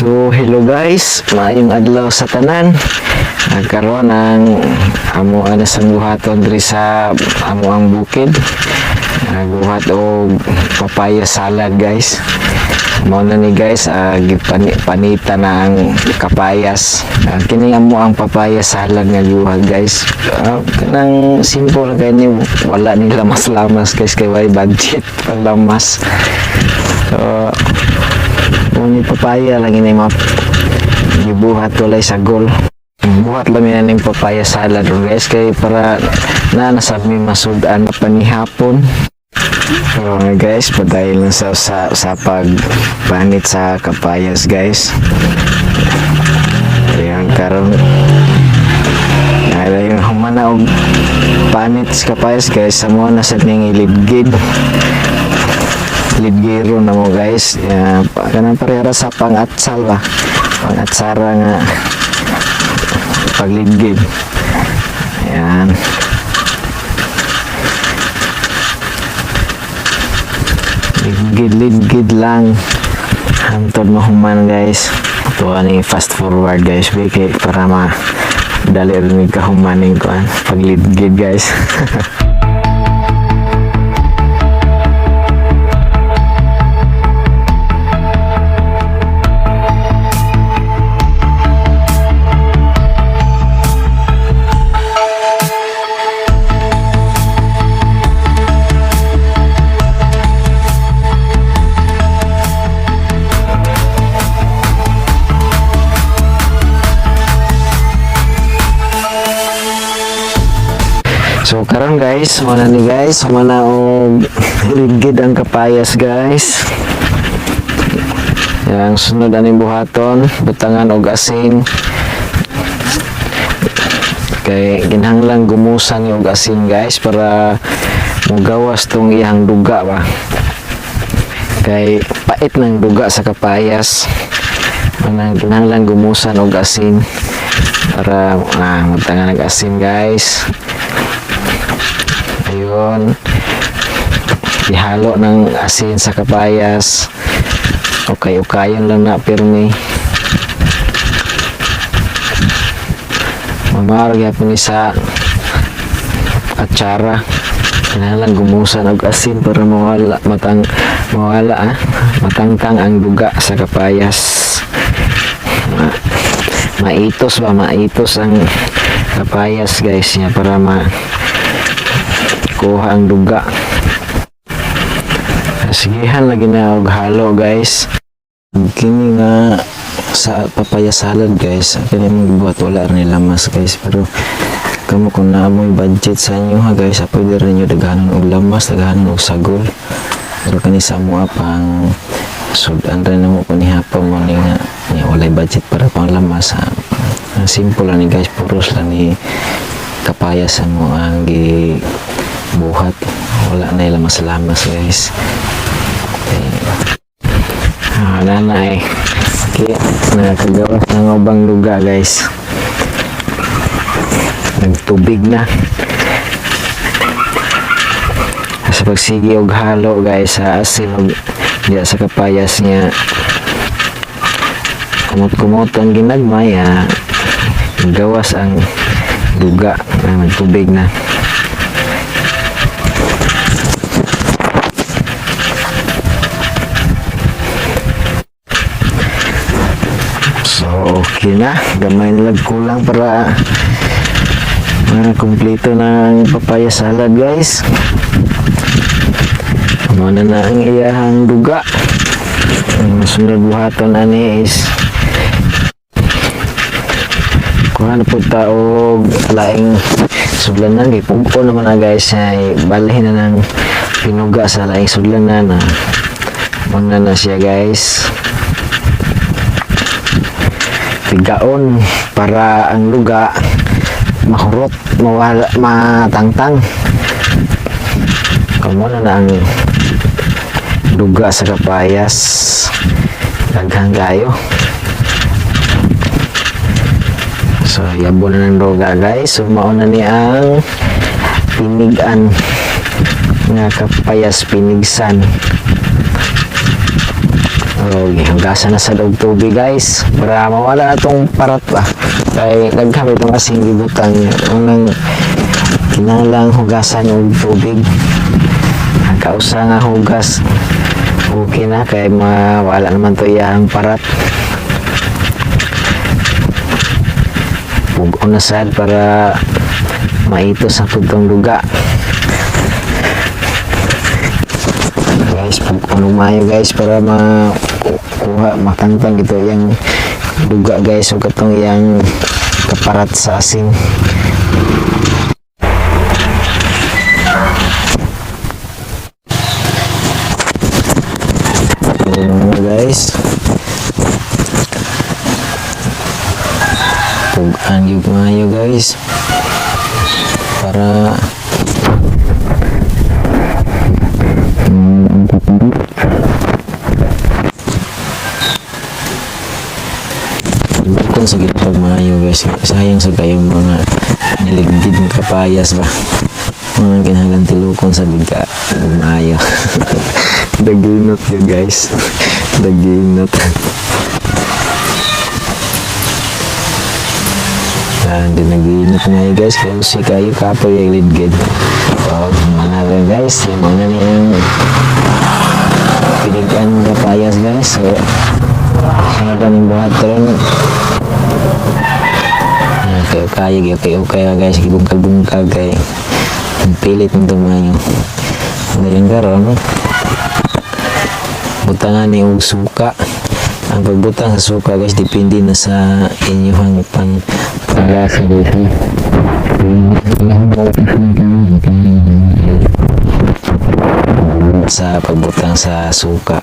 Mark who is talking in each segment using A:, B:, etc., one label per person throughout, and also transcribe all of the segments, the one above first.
A: So hello guys, maayong adlaw sa tanan. Nagkaroon ng amo ana sa buhaton diri sa amo ang bukid. Buhat og papaya salad guys. Mao na ni guys, panita na ang kapayas. Kini amo ang papaya salad nga buhat guys. Kanang simple gani, wala ni lamas-lamas guys kay way budget pang lamas. So ni papaya lang ini mga gibuhat walay sagol. Buhat lang yan yung papaya salad guys kay para nasab mi masudan na panihapon. So guys, padayon lang sa pagpanit sa kapayas guys. Ayan karon yung humana og panit sa kapayas guys, sa mga nasa ning ilidgid lidgiro na mo guys. Kanang parehara sa pangatsal ba, pangatsara nga paglidgid. Ayan, lidgid lang hantod mahuman guys. Ito ani fast forward guys kay para madali rin kahumaning kuan paglidgid guys. So karon guys, mana ni guys, mana og ligid ang kapayas guys. Yang sunod ani buhaton, butangan og asin. Kay kinahanglan gumusan og asin guys para mugawas tong iyang duga ba. Kay pait ng duga sa kapayas. Kinahanglan gumusan og asin para butangan og asin guys. Ayun, ihalo ng asin sa kapayas. Okay-ukayan lang na pirmi. Mamarga po ni sa atsara. Kailangan gumusan og asin para matangtang ang duga sa kapayas. Maitos ang kapayas guys niya para kuha ang duga. Sigihan lagi na og halo guys. Kini nga sa papaya salad guys, kini magbuhat wala rin lamas guys, pero kamo kung naamoy budget sa inyo ha guys, pwede rin nyo daghanon og lamas, daghanon og sagol. Pero kani sa mo pang sudan rin mo panihapon mo ni nga walay budget para pang lamas ha. Simple lang ni guys, puros lang ni kapayas mo ang buhat, wala na ilang masalamas guys. Nanay kaya nakagawas ng ubang luga guys, nagtubig na sa pagsigi og halo guys sa asin og diya sa kapayas niya. Kumot-kumot ang ginagmay gawas ang luga na nagtubig na. Okay na, gamay nilag kulang para kumpleto ng papaya salad guys. Muna na ang iyahang duga. Ang sunod buhaton ani is kuha na po taog laing sudlanan. Pumpo naman na guys, ay balhin na ng pinuga sa laing sudlanan. Muna na siya guys, tigaon para ang luga mahurot, matangtang. Kamo na ang luga sa kapayas, daghang kayo. So yabo na ng luga guys. So mauna ni ang pinigan nga kapayas, pinigsan. Hugasan na sa daog tubig guys para mawala na itong parat ba. Kaya nagkamit ng kasing libutan unang kinahanglang hugasan yung tubig. Kausa nga hugas okay na kaya mawala naman to yung parat. Huwag na sad para maitos ang pagtong luga. Guys, pag mayo guys para makuha, makantang ito yung luga guys o katong yung kaparat sa asin. Guys, pugaan yung mayo guys para kung sa gitpag mayo guys, sayang sa kayong mga niligid ng kapayas ba, mga kinahanglan tilukon sa bigka mayo. Daginot yun guys, daginot. Hindi naginot nga yun guys, kaya si kayo kapoy yung lidgid. So, mga lang guys, yung mga niyang pinigan ng kapayas guys. So, sa daming buhat rin. Kaya guys, ibungkag-bungkag kay pilit ng tumayo. Ngayon karon, butangan ni og suka. Ang pagbutang sa suka guys, depende na sa inyong panglasa guys. Sa pagbutang sa suka.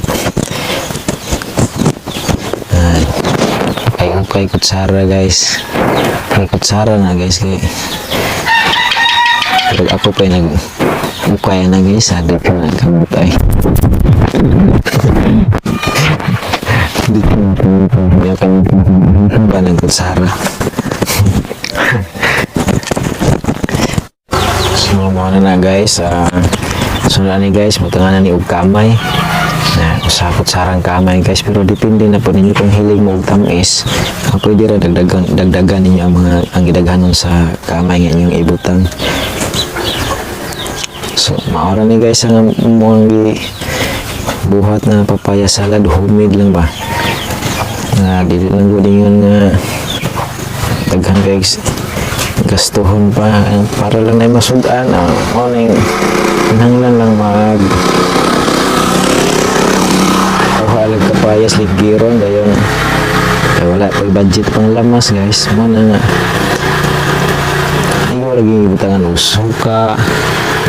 A: Kay kutsara guys. Kay kutsara na guys kay. Pero ako pa ukay na guys, ada ka na kamot ay. Dito na kami ba ng kutsara. So mga na guys, sunod ni guys, butangan na ni og kamay. Usapot sarang kamay guys, pero depende na po ninyo kung hilig mo og tamis. Pwede ra dagdagan ninyo ang gidaghanon sa kamay nga inyong ibutang. So maora ni guys ang mga buhat na papaya salad, homemade lang ba, dili lang ko din yun daghan guys, gastuhon pa para lang na masudan. Nanglan lang mag halag kapayas ligiron dayon wala pa budget pang lamas guys. Mo na nga ay lagi butangan og suka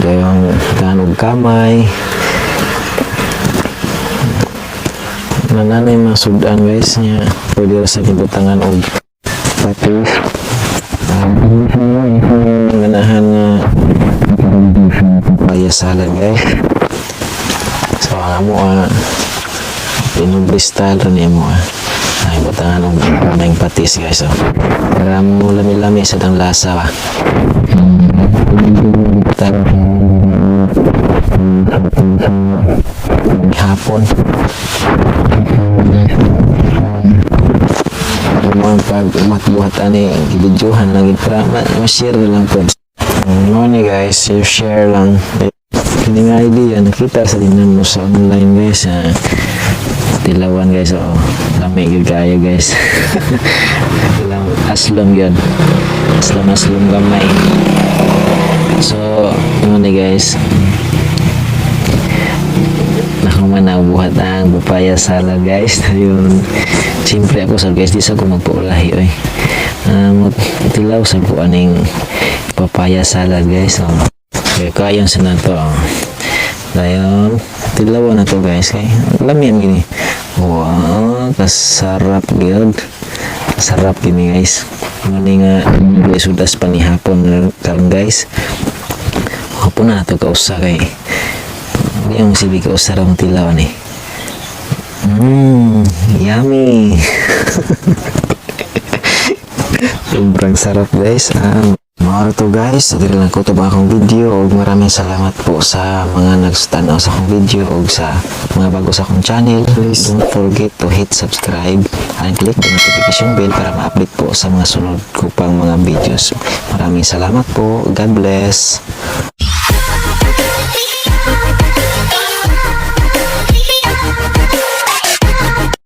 A: dayon butangan og kamay nanay masudan guys nya pwede ra sa butangan og patis ganahan nga papaya salad guys. So ang amo pinubre style rin mo ay butangan ng kamay patis guys. So para mo lami-lami sa tang lasa ba. Hapon mga pag matbuhat ani gibidyohan lang para ma-share lang po. Ni guys, share lang kini nga idea nakita sa linan mo sa online guys. Tilawan guys, lamig yung kaya guys. Aslom yun, aslom gamay. So yun guys, nakuman na buhat ang papaya salad guys. Yun, siyempre ako sa guys, di sa ko magpaulahi tilaw sa ko aning papaya salad guys. Kaya sa na to dayon tilawan na to guys kay lamian gini. Wow, kasarap gyud. Kasarap gini guys. Muni nga sudas pa ni hapon karon guys. Hapon na to kausa kay yung sibi kausa ra tilaw ni. Yummy. Sobrang sarap guys. Mauro to guys, diri lang ko to ba akong video ug maraming salamat po sa mga nagstanaw sa akong video ug sa mga bago sa akong channel. Please don't forget to hit subscribe and click the notification bell para ma-update po sa mga sunod ko pang mga videos. Maraming salamat po. God bless.